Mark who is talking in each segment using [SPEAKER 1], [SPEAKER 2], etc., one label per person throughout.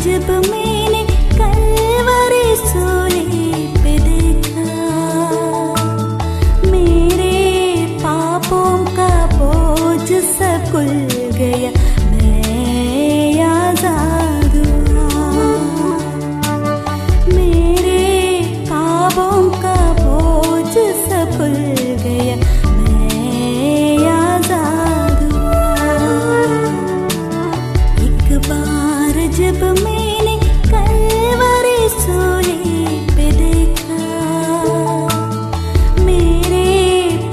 [SPEAKER 1] जब मैंने कलवरी सूली पे देखा, मेरे पापों का बोझ सब खुल गया, मैं आजाद हुआ। मेरे पापों का बोझ सब खुल गया, मैं आजाद हुआ। एक बार जब मैंने कलवरी सूली पे देखा, मेरे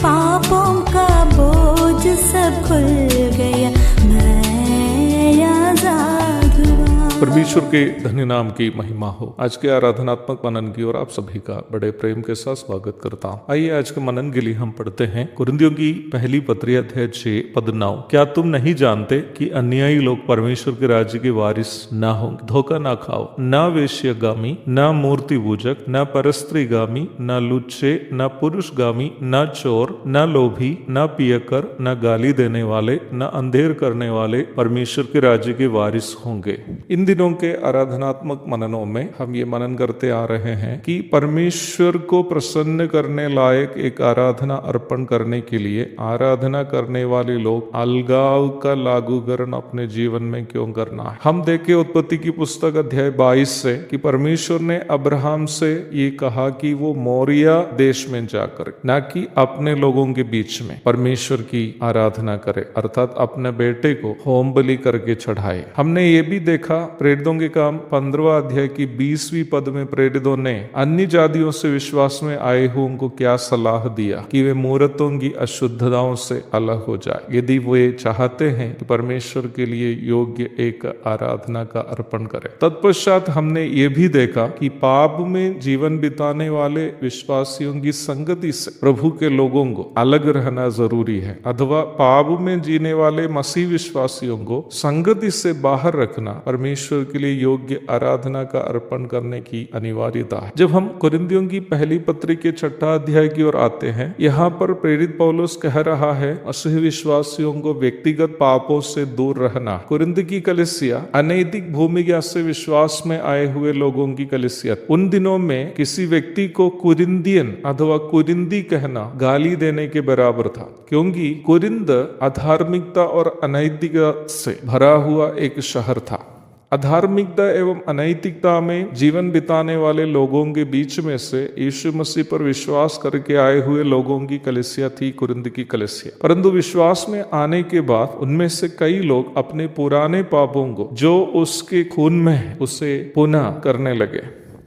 [SPEAKER 1] पापों का बोझ सब खुल गया, मैं आजाद हुआ।
[SPEAKER 2] परमेश्वर के धन्य नाम की महिमा हो। आज के आराधनात्मक मनन की ओर आप सभी का बड़े प्रेम के साथ स्वागत करता हूँ। आइए आज के मनन के लिए हम पढ़ते हैं कुरिन्थियों की पहली पत्री अध्याय 6 पद 9। क्या तुम नहीं जानते कि अन्यायी लोग परमेश्वर के राज्य के वारिस न होंगे? धोखा ना खाओ, न वेश्यगामी, न मूर्ति पूजक, न परस्त्रीगामी, न लुच्चे, न पुरुषगामी, न चोर, न लोभी, न पियकर, न गाली देने वाले, न अंधेर करने वाले परमेश्वर के राज्य के वारिस होंगे। इन दिनों के आराधनात्मक मननों में हम ये मनन करते आ रहे हैं कि परमेश्वर को प्रसन्न करने लायक एक आराधना अर्पण करने के लिए आराधना करने वाले लोग अलगाव का लागूकरण अपने जीवन में क्यों करना है। हम देखें उत्पत्ति की पुस्तक अध्याय 22 से कि परमेश्वर ने अब्राहम से ये कहा कि वो मोरिया देश में जाकर, ना कि अपने लोगों के बीच में परमेश्वर की आराधना करे, अर्थात अपने बेटे को होम बलि करके चढ़ाए। हमने ये भी देखा प्रेरितों के काम 15वां अध्याय की 20वीं पद में प्रेरितों ने अन्य जातियों से विश्वास में आए हुओं को क्या सलाह दिया कि वे मूर्तों की अशुद्धताओं से अलग हो जाए, यदि वे चाहते हैं कि परमेश्वर के लिए योग्य एक आराधना का अर्पण करें। तत्पश्चात हमने ये भी देखा कि पाप में जीवन बिताने वाले विश्वासियों की संगति से प्रभु के लोगों को अलग रहना जरूरी है, अथवा पाप में जीने वाले मसीह विश्वासियों को संगति से बाहर रखना परमेश्वर के लिए योग्य आराधना का अर्पण करने की अनिवार्यता है। जब हम कुरिन्थियों की पहली पत्री के 6 अध्याय की ओर आते हैं, यहाँ पर प्रेरित पौलुस कह रहा है मसीह विश्वासियों को व्यक्तिगत पापों से दूर रहना। कुरिन्थ की कलीसिया अनैतिक भूमिका से विश्वास में आए हुए लोगों की कलीसिया। उन दिनों में किसी व्यक्ति को कुरिन्थियन अथवा कुरिन्थी कहना गाली देने के बराबर था, क्योंकि कुरिन्थ अधार्मिकता और अनैतिकता से भरा हुआ एक शहर था। अधार्मिकता एवं अनैतिकता में जीवन बिताने वाले लोगों के बीच में से यीशु मसीह पर विश्वास करके आए हुए लोगों की कलीसिया थी कुरिन्थ की कलीसिया। परंतु विश्वास में आने के बाद उनमें से कई लोग अपने पुराने पापों को जो उसके खून में है उसे पुनः करने लगे।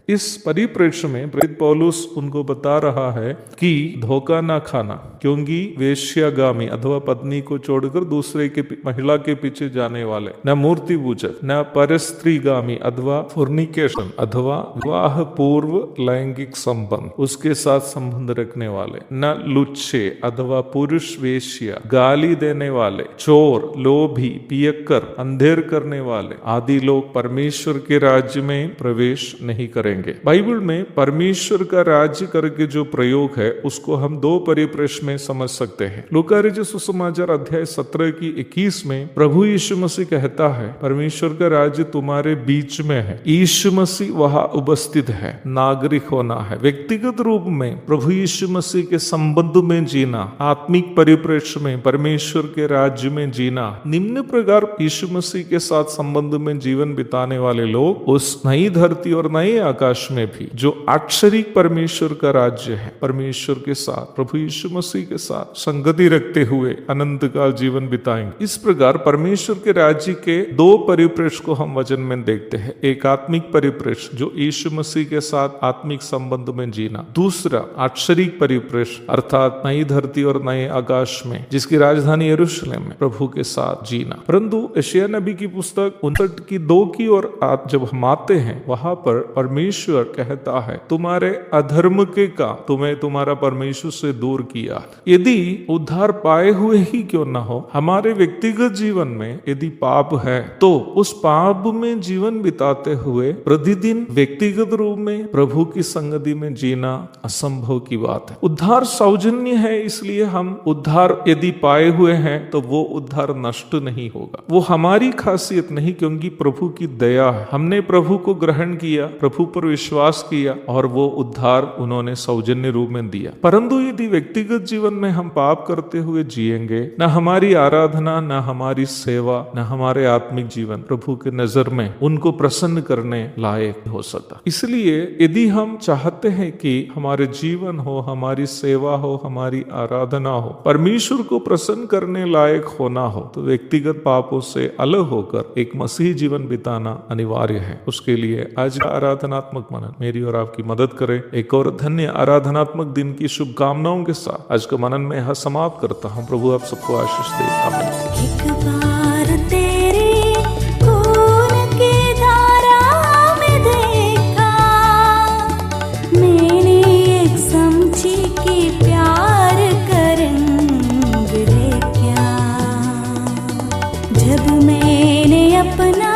[SPEAKER 2] इस परिप्रेक्ष्य में प्रेरित पौलुस उनको बता रहा है कि धोखा ना खाना, क्योंकि वेश्यागामी अथवा पत्नी को छोड़कर दूसरे के महिला के पीछे जाने वाले, न मूर्ति पूजक, न परस्त्रीगामी अथवा फॉर्निकेशन अथवा विवाह पूर्व लैंगिक संबंध उसके साथ संबंध रखने वाले, न लुच्चे अथवा पुरुष वेश्या, गाली देने वाले, चोर, लोभी, पियक्कर, अंधेर करने वाले आदि लोग परमेश्वर के राज्य में प्रवेश नहीं करेंगे। बाइबल में परमेश्वर का राज्य करके जो प्रयोग है उसको हम दो परिप्रेक्ष्य में समझ सकते हैं। लूका रचित सुसमाचार अध्याय 17 की 21 में प्रभु यीशु मसीह कहता है परमेश्वर का राज्य तुम्हारे बीच में है। यीशु मसीह वहां उपस्थित है, नागरिक होना है, व्यक्तिगत रूप में प्रभु यीशु मसीह के संबंध में जीना, आत्मिक परिप्रेक्ष्य में परमेश्वर के राज्य में जीना। निम्न प्रकार यीशु मसीह के साथ संबंध में जीवन बिताने वाले लोग उस नई धरती और नए आकाश में भी जो अक्षरिक परमेश्वर का राज्य है, परमेश्वर के साथ, प्रभु यीशु मसीह के साथ संगति रखते हुए अनंत काल जीवन बिताएंगे। इस प्रकार परमेश्वर के राज्य के दो परिप्रेक्ष्य को हम वचन में देखते हैं। एक आत्मिक परिप्रेक्ष्य जो यीशु मसीह के साथ आत्मिक संबंध में जीना, दूसरा अक्षरिक परिप्रेक्ष्य अर्थात नई धरती और नए आकाश में जिसकी राजधानी यरूशलेम में प्रभु के साथ जीना। परंतु यशायाह नबी की पुस्तक 59 की 2 की ओर जब हम आते हैं वहां पर परमेश्वर परमेश्वर कहता है तुम्हारे अधर्म के का तुम्हें तुम्हारा परमेश्वर से दूर किया। यदि उद्धार पाए हुए ही क्यों ना हो, हमारे व्यक्तिगत जीवन में यदि पाप है तो उस पाप में जीवन बिताते हुए प्रतिदिन व्यक्तिगत रूप में प्रभु की संगति में जीना असंभव की बात है। उद्धार सौजन्य है, इसलिए हम उद्धार यदि पाए हुए हैं तो वो उद्धार नष्ट नहीं होगा। वो हमारी खासियत नहीं, क्योंकि प्रभु की दया है। हमने प्रभु को ग्रहण किया, प्रभु पर विश्वास किया और वो उद्धार उन्होंने सौजन्य रूप में दिया। परंतु यदि व्यक्तिगत जीवन में हम पाप करते हुए जिएंगे, न हमारी आराधना, न हमारी सेवा, न हमारे आत्मिक जीवन प्रभु के नजर में उनको प्रसन्न करने लायक हो सकता। इसलिए यदि हम चाहते हैं कि हमारे जीवन हो, हमारी सेवा हो, हमारी आराधना हो, परमेश्वर को प्रसन्न करने लायक होना हो, तो व्यक्तिगत पापों से अलग होकर एक मसीही जीवन बिताना अनिवार्य है। उसके लिए आज का आराधनात्मक मनन मेरी और आपकी मदद करे। एक और धन्य आराधनात्मक दिन की शुभकामनाओं के साथ आज का मनन में यह समाप्त करता हूँ। प्रभु आप सबको आशीष दे। आमीन।
[SPEAKER 1] एक बार तेरे खून की धारा में देखा मैंने, एक समझी कि प्यार करेंगे क्या। जब मैंने अपना